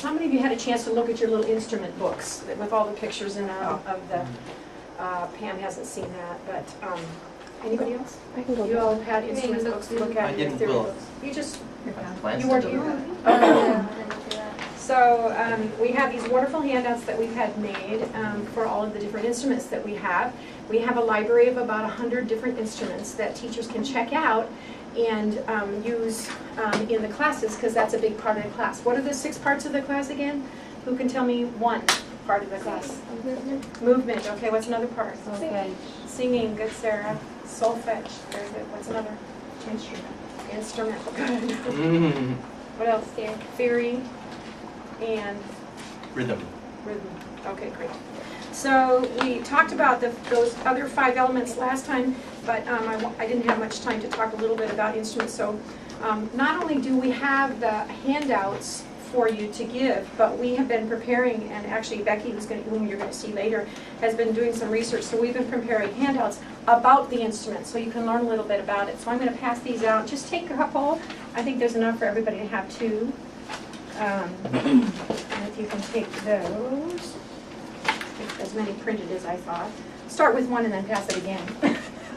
how many of you had a chance to look at your little instrument books with all the pictures in them of the, Pam hasn't seen that, but anybody else? I can go. You all had instrument books to look at, your theory books. You just, you weren't here? So we have these wonderful handouts that we've had made for all of the different instruments that we have. We have a library of about 100 different instruments that teachers can check out and use in the classes, because that's a big part of the class. What are the 6 parts of the class again? Who can tell me one part of the class? Movement. Movement. Okay, what's another part? Solfege. Singing. Good, Sarah. Solfege. Very good. What's another? Instrument. Instrument. Good. What else? Theory. And Rhythm. rhythm. Okay, great. So we talked about those other 5 elements last time, but I didn't have much time to talk a little bit about instruments. So not only do we have the handouts for you to give, but we have been preparing, and actually Becky, whom you're going to see later, has been doing some research. So we've been preparing handouts about the instrument, so you can learn a little bit about it. So I'm going to pass these out. Just take a couple. I think there's enough for everybody to have 2. And if you can take those, as many printed as I thought. Start with one and then pass it again.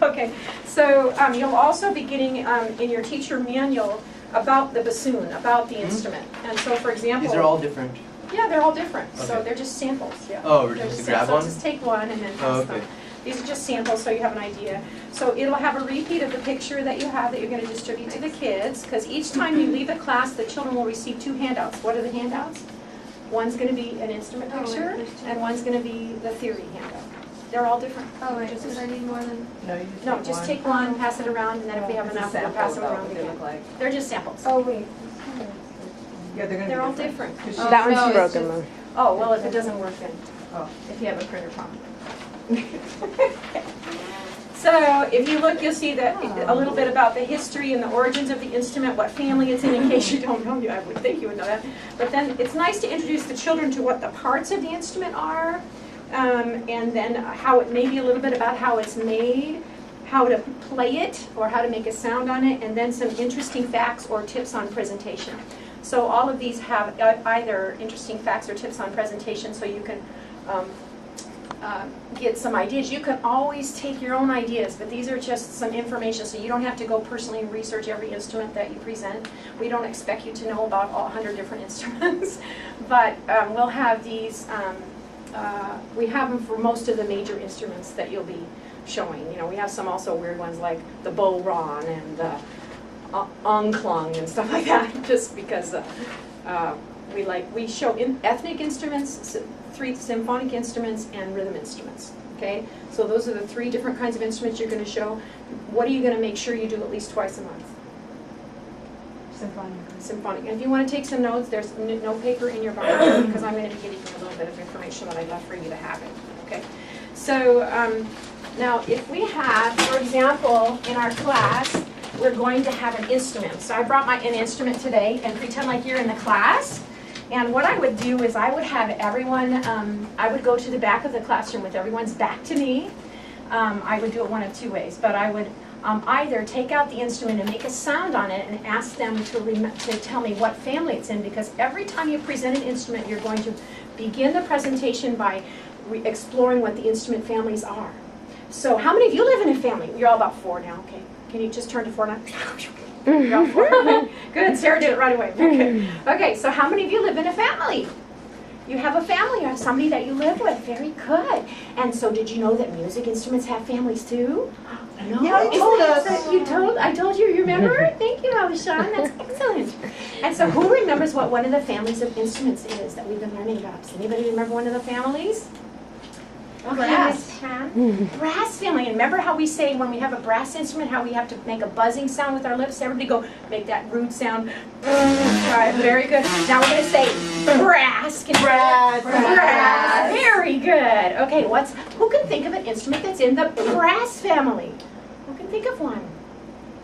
Okay, so you'll also be getting in your teacher manual about the bassoon, about the instrument. And so, for example, These are all different. Yeah, they're all different. Okay. So they're just samples. Yeah. Oh, we're They're just to grab samples. one? Just take one and then pass them. These are just samples, so you have an idea. So it'll have a repeat of the picture that you have that you're going to distribute to the kids, because each time you leave a class, the children will receive 2 handouts. What are the handouts? One's going to be an instrument picture, and one's going to be the theory handout. They're all different. Oh wait, does I need more than? No, just take one, pass it around, and then if we have enough, we'll pass them around again. They're just samples. Oh wait. Yeah, They're all different. That one's broken though. Oh, well, if it doesn't work, then. Oh. If you have a printer problem. So if you look, you'll see that a little bit about the history and the origins of the instrument, what family it's in case you don't know. I would think you would know that. But then it's nice to introduce the children to what the parts of the instrument are, and then how it may be a little bit about how it's made, how to play it, or how to make a sound on it, and then some interesting facts or tips on presentation. So all of these have either interesting facts or tips on presentation, so you can get some ideas. You can always take your own ideas, but these are just some information, so you don't have to go personally and research every instrument that you present. We don't expect you to know about all 100 different instruments, but we'll have these, we have them for most of the major instruments that you'll be showing. You know, we have some also weird ones like the bowron and the unklung and stuff like that, just because we show ethnic instruments, 3 symphonic instruments, and rhythm instruments. Okay, so those are the 3 different kinds of instruments you're going to show. What are you going to make sure you do at least twice a month? Symphonic. Symphonic. And if you want to take some notes, there's no paper in your Bible, because I'm going to be giving you a little bit of information that I'd love for you to have it. Okay, so now if we have, for example, in our class, we're going to have an instrument. So I brought an instrument today, and pretend like you're in the class. And what I would do is I would have everyone, I would go to the back of the classroom with everyone's back to me. I would do it one of 2 ways, but I would either take out the instrument and make a sound on it and ask them to tell me what family it's in, because every time you present an instrument, you're going to begin the presentation by exploring what the instrument families are. So how many of you live in a family? You're all about 4 now, okay? Can you just turn to 4 now? You're all 4. Good, Sarah did it right away. Okay. Okay, so how many of you live in a family? You have a family or somebody that you live with. Very good. And so did you know that music instruments have families too? No. Yeah, you told us. I told you, you remember? Thank you, Alishan. That's excellent. And so who remembers what one of the families of instruments is that we've been learning about? Does anybody remember one of the families? Brass. Brass family. And remember how we say when we have a brass instrument, how we have to make a buzzing sound with our lips? Everybody go, make that rude sound. All right, very good. Now we're going to say brass. Brass. Very good. Okay, who can think of an instrument that's in the brass family? Who can think of one?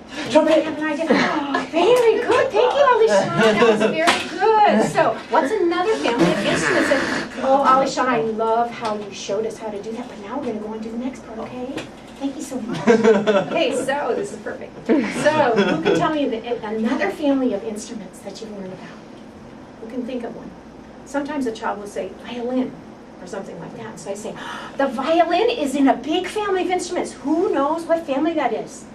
Anybody have an idea? Oh, very good. Thank you, Alishan. That was very good. So, what's another family of instruments that, oh, Alishan, I love how you showed us how to do that, but now we're going to go on to the next part, okay? Thank you so much. Okay, so this is perfect. So, who can tell me another family of instruments that you've learned about? Who can think of one? sometimes a child will say violin or something like that. So I say, the violin is in a big family of instruments. Who knows what family that is?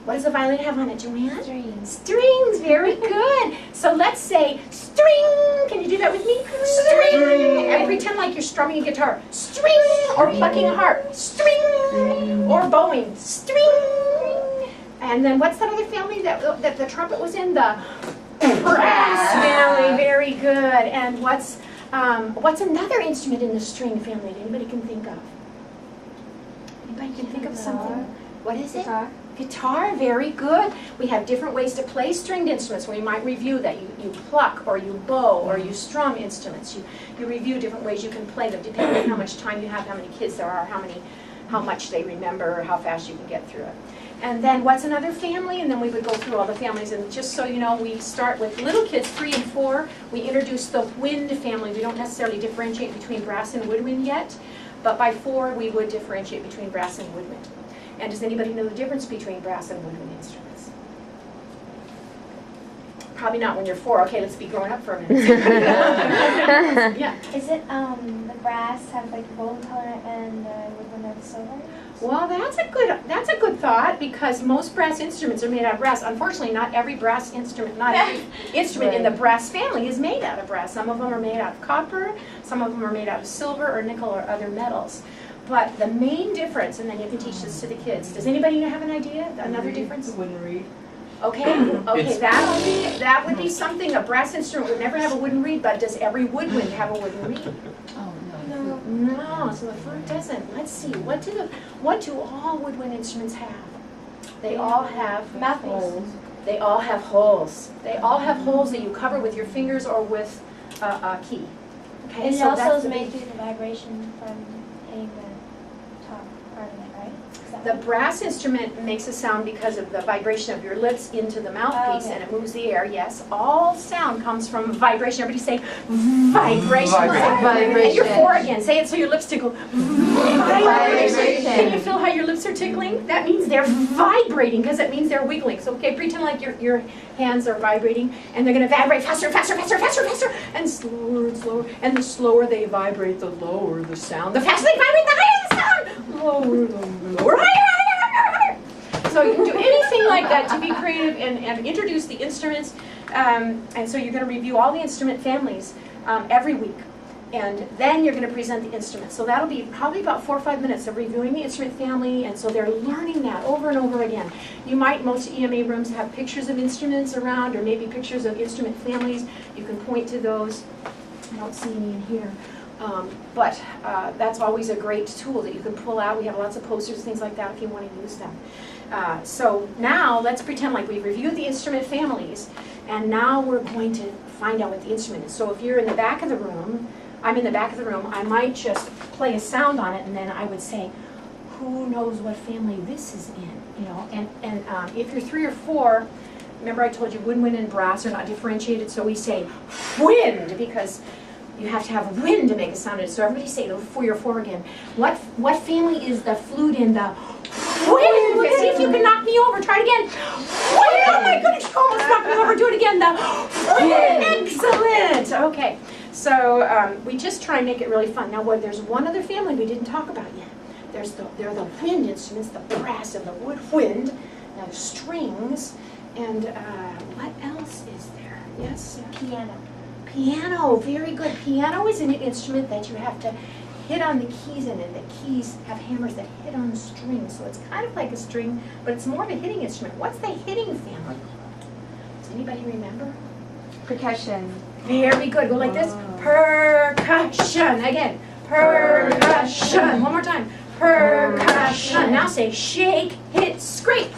What does the violin have on it, Joanne? Strings. Strings, very good. So let's say string. Can you do that with me? String. And pretend like you're strumming a guitar. String. Or plucking a harp. String. Or bowing. String. And then what's that other family that the trumpet was in? The brass family. Very good. And what's another instrument in the string family that anybody can think of? Anybody can think of something? What is it? Guitar. Guitar, very good. We have different ways to play stringed instruments. We might review that. You pluck, or you bow, or you strum instruments. You review different ways you can play them, depending on how much time you have, how many kids there are, how much they remember, or how fast you can get through it. And then what's another family? And then we would go through all the families. And just so you know, we start with little kids, 3 and 4. We introduce the wind family. We don't necessarily differentiate between brass and woodwind yet, but by 4 we would differentiate between brass and woodwind. And does anybody know the difference between brass and woodwind instruments? Probably not when you're 4. Okay, let's be growing up for a minute. Yeah. Is it the brass have like gold color and the woodwind have silver? Well, that's a good thought, because most brass instruments are made out of brass. Unfortunately, not every brass instrument, not every instrument in the brass family is made out of brass. Some of them are made out of copper, some of them are made out of silver or nickel or other metals. But the main difference, and then you can teach this to the kids. Does anybody have an idea? Another difference? Wouldn't read. Okay, okay, that would be something. A brass instrument would never have a wooden reed, but does every woodwind have a wooden reed? Oh, no. No, so the flute doesn't. Let's see, what do all woodwind instruments have? They all have Mouthpiece. They all have holes. They all have holes that you cover with your fingers or with a key. Okay, And it so also that's is the made big- through the vibration from hitting the top part of it, right? Is that The right? brass instrument makes a sound because of the vibration of your lips into the mouthpiece, Okay. and it moves the air. Yes, all sound comes from vibration. Everybody say vibration. Vibration. And you're 4 again. Say it so your lips tickle. Vibration. Can you feel how your lips are tickling? That means they're vibrating, because it means they're wiggling. So okay, pretend like your hands are vibrating, and they're going to vibrate faster, faster, faster, faster, faster, and slower and slower. And the slower they vibrate, the lower the sound. The faster they vibrate, the higher the sound. Lower, higher, higher, higher. So you can do anything like that to be creative and introduce the instruments. And so you're going to review all the instrument families every week. And then you're going to present the instrument. So that'll be probably about 4 or 5 minutes of reviewing the instrument family, and so they're learning that over and over again. You might, most EMA rooms have pictures of instruments around, or maybe pictures of instrument families. You can point to those. I don't see any in here. But that's always a great tool that you can pull out. We have lots of posters, things like that, if you want to use them. So now let's pretend like we've reviewed the instrument families, and now we're going to find out what the instrument is. So if you're in the back of the room, I'm in the back of the room, I might just play a sound on it, and then I would say, who knows what family this is in? You know, and if you're 3 or 4, remember I told you woodwind and brass are not differentiated, so we say wind, because you have to have wind to make a sound. So everybody say it for your 4 again. What family is the flute in? The wind. See if you can knock me over. Try it again. Wind. Oh my goodness, you almost knocked me over. Do it again. The wind. Excellent. Okay. So we just try and make it really fun. Now, there's one other family we didn't talk about yet. There are the wind instruments, the brass and the woodwind, now the strings, and what else is there? Yes? Piano. Piano, very good. Piano is an instrument that you have to hit on the keys in it. The keys have hammers that hit on the strings, so it's kind of like a string, but it's more of a hitting instrument. What's the hitting family? Does anybody remember? Percussion. Very good. Go like this. Percussion. Again. Percussion. One more time. Percussion. Now say shake, hit, scrape.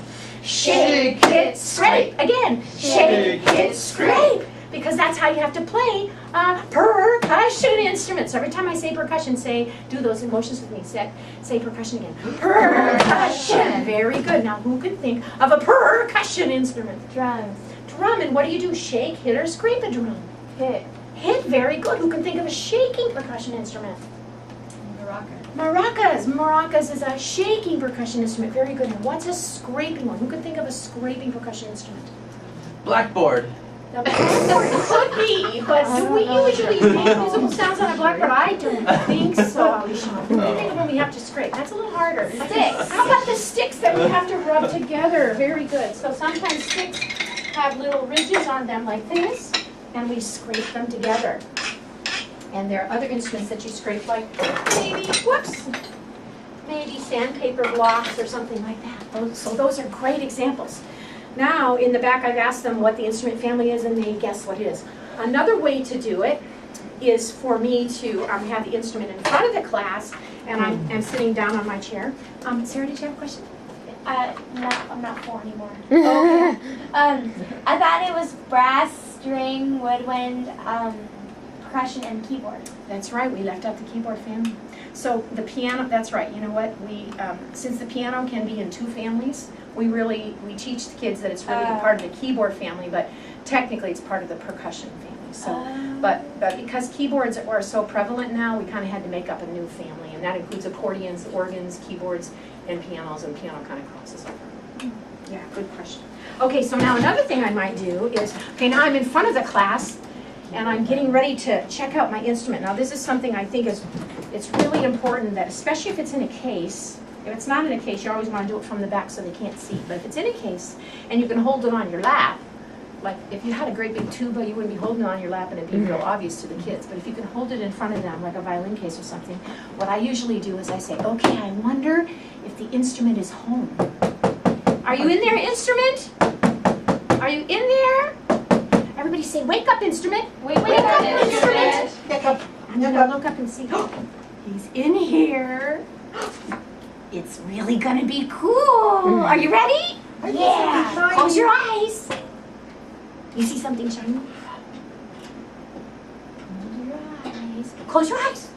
Shake, hit, scrape. Again. Shake, hit, scrape. Because that's how you have to play percussion instruments. So every time I say percussion, do those emotions with me. Say percussion again. Percussion. Very good. Now who can think of a percussion instrument? Drums. Drum. And what do you do? Shake, hit, or scrape a drum? Hit. Hit. Very good. Who can think of a shaking percussion instrument? Maraca. Maracas. Maracas is a shaking percussion instrument. Very good. And what's a scraping one? Who can think of a scraping percussion instrument? Blackboard. The blackboard could be, but do we usually make musical sounds on a blackboard? I don't think so, Alicia. What do you think of when we have to scrape? That's a little harder. Sticks. How about the sticks that we have to rub together? Very good. So sometimes sticks have little ridges on them like this, and we scrape them together. And there are other instruments that you scrape like maybe, whoops, maybe sandpaper blocks or something like that. So those are great examples. Now, in the back, I've asked them what the instrument family is, and they guess what it is. Another way to do it is for me to have the instrument in front of the class, and I'm sitting down on my chair. Sarah, did you have a question? No, I'm not 4 anymore. Okay. I thought it was brass, string, woodwind, percussion, and keyboard. That's right, we left out the keyboard family. So the piano, that's right, you know what, since the piano can be in 2 families, we teach the kids that it's really part of the keyboard family, but technically it's part of the percussion family. So, but because keyboards are so prevalent now, we kind of had to make up a new family, and that includes accordions, organs, keyboards, and piano kind of crosses over. Yeah, good question. Okay, so now another thing I might do is, okay, now I'm in front of the class, and I'm getting ready to check out my instrument. Now this is something I think it's really important that, especially if it's in a case, if it's not in a case, you always want to do it from the back so they can't see. But if it's in a case and you can hold it on your lap, like if you had a great big tuba, you wouldn't be holding it on your lap and it'd be real obvious to the kids. But if you can hold it in front of them, like a violin case or something, what I usually do is I say, okay, I wonder if the instrument is home. Are you in there, instrument? Are you in there? Everybody say, wake up, instrument. Wake up, instrument. Wake up. I'm going to look up and see. He's in here. It's really going to be cool. Are you ready? Yeah. Close your eyes. You see something shiny? Close your eyes.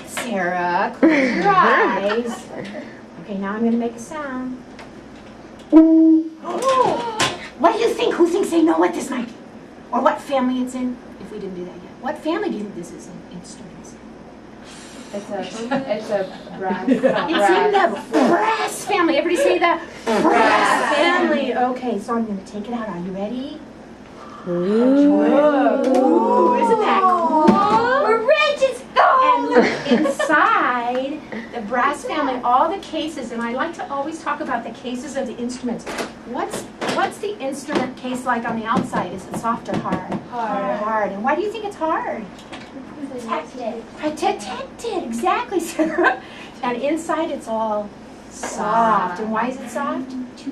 Sarah, close your eyes. Okay, now I'm going to make a sound. Oh. What do you think? Who thinks they know what this might be? Or what family it's in? If we didn't do that yet. What family do you think this is in instruments? It's a brass. It's in the brass family. Everybody say the brass family. Okay, so I'm going to take it out. Are you ready? Ooh, isn't that cool? We're ready to go. And inside the brass family, all the cases, and I like to always talk about the cases of the instruments. What's the instrument case like on the outside? Is it soft or hard? Hard. And why do you think it's hard? Protected. Protected, exactly, Sarah. And inside it's all soft. And why is it soft? To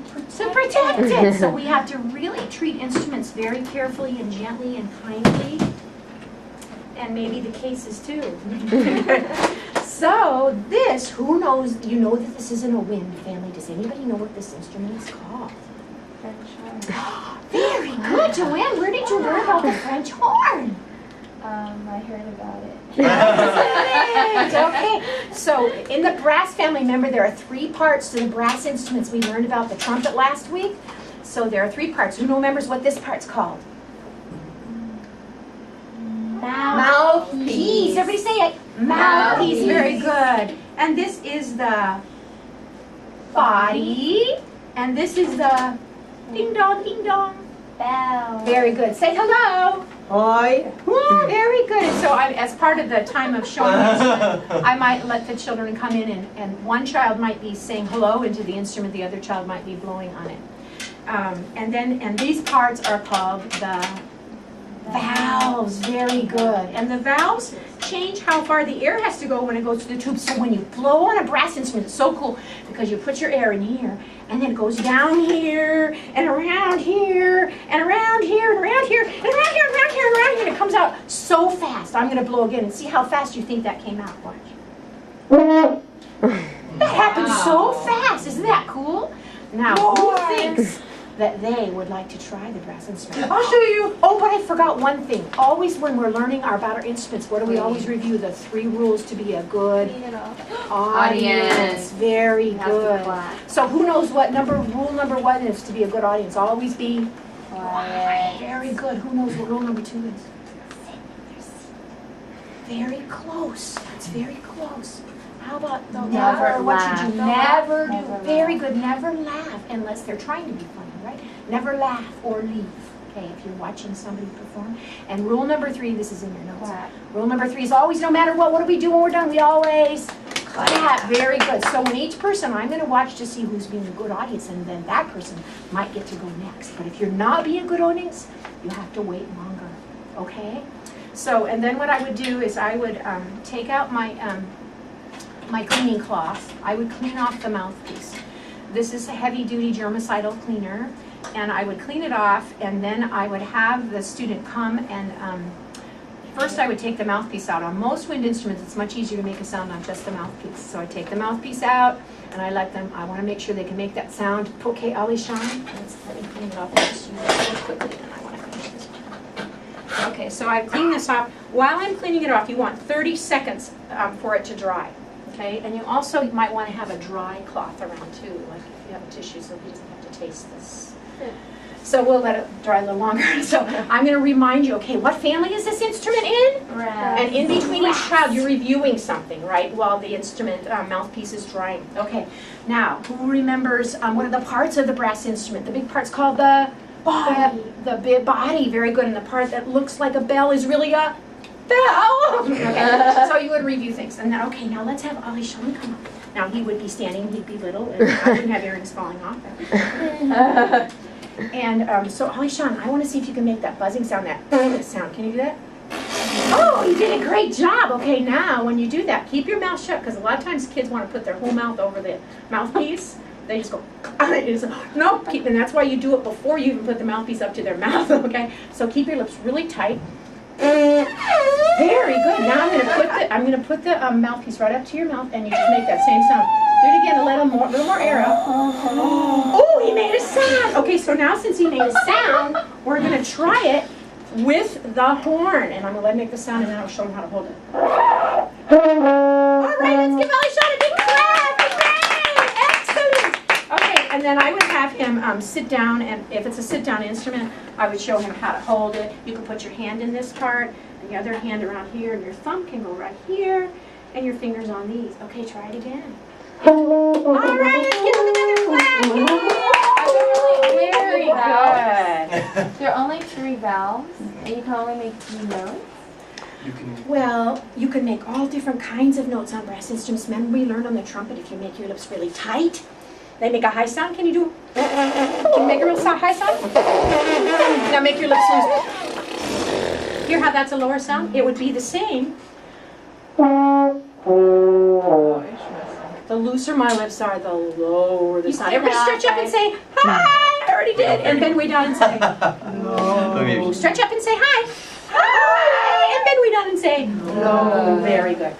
protect it. So we have to really treat instruments very carefully and gently and kindly. And maybe the cases too. So this, who knows, you know that this isn't a wind family. Does anybody know what this instrument is called? French horn. Very good, Joanne. Where did you learn about the French horn? I heard about it. Okay, so in the brass family, remember there are 3 parts to the brass instruments. We learned about the trumpet last week. So there are 3 parts. Who remembers what this part's called? Mouthpiece. Everybody say it. Mouthpiece. Very good. And this is the body. And this is the ding dong, ding dong. Bell. Very good. Say hello. Hi. Well, very good. And so as part of the time of showing the instrument, I might let the children come in and one child might be saying hello into the instrument, the other child might be blowing on it. And these parts are called the valves. Very good. And the valves change how far the air has to go when it goes through the tube. So when you blow on a brass instrument, it's so cool because you put your air in here and then it goes down here and around here and around here and around here and around here and around here and around here. And it comes out so fast. I'm going to blow again and see how fast you think that came out. Watch. That happened so fast. Isn't that cool? Now, who thinks that they would like to try the brass instrument? I'll show you. Oh, but I forgot one thing. Always when we're learning about our instruments, what do we always review? The 3 rules to be a good audience. Very good. So who knows what rule number 1 is to be a good audience? Always be quiet. Very good. Who knows what rule number 2 is? Very close. That's very close. How about the Never what should you laugh. never do? Never Very laugh. good. Never laugh unless they're trying to be funny, right? Never laugh or leave. Okay, if you're watching somebody perform. And rule number 3, this is in your notes. Clap. Rule number 3 is always, no matter what do we do when we're done? We always clap. Very good. So in each person, I'm going to watch to see who's being a good audience, and then that person might get to go next. But if you're not being a good audience, you have to wait longer. Okay? So, and then what I would do is I would take out my cleaning cloth. I would clean off the mouthpiece. This is a heavy-duty germicidal cleaner, and I would clean it off, and then I would have the student come and first I would take the mouthpiece out. On most wind instruments, it's much easier to make a sound on just the mouthpiece. So I take the mouthpiece out, and I let them, I want to make sure they can make that sound. Okay, Ali Shan, let me clean it off. I'll just use it real quickly, and I want to finish this one. Okay, so I've cleaned this off. While I'm cleaning it off, you want 30 seconds for it to dry. Okay, and you also might want to have a dry cloth around too, like if you have a tissue, so he doesn't have to taste this. So we'll let it dry a little longer. So I'm going to remind you, okay, what family is this instrument in? Brass. And in between each child, you're reviewing something, right, while the instrument mouthpiece is drying. Okay, now, who remembers what are the parts of the brass instrument? The big part's called the Body. The big body, very good. And the part that looks like a bell is really a bell. Okay, so you would review things. And then, okay, now let's have Ali Shan come up. Now, he would be standing, he'd be little, and I wouldn't have earrings falling off. And so, Ali Shan, I want to see if you can make that buzzing sound, that sound. Can you do that? Oh, you did a great job. Okay, now when you do that, keep your mouth shut, because a lot of times kids want to put their whole mouth over the mouthpiece. They just go, no, and that's why you do it before you even put the mouthpiece up to their mouth, okay? So keep your lips really tight. Very good. Now I'm gonna put the mouthpiece right up to your mouth, and you just make that same sound. Do it again, a little more air out. Oh, he made a sound. Okay, so now since he made a sound, we're gonna try it with the horn, and I'm gonna let him make the sound, and then I'll show him how to hold it. All right, let's give Ali Shan a big clap. Yay! Excellent. Okay, and then I would have him sit down, and if it's a sit-down instrument, I would show him how to hold it. You can put your hand in this part, and the other hand around here, and your thumb can go right here, and your fingers on these. Okay, try it again. All right, let's give him another clap. Yay! Very good. There are only 3 valves, and you can only make 3 notes. Well, you can make all different kinds of notes on brass instruments. Remember we learned on the trumpet, if you make your lips really tight, they make a high sound. Can you do? Can you make a real high sound? Now make your lips loose. Hear how that's a lower sound? It would be the same. The looser my lips are, the lower the sound. Everybody stretch up and say, hi! I already did. And bend way down and say, no. Stretch up and say, hi! Hi! And bend way down and say, no. Very good.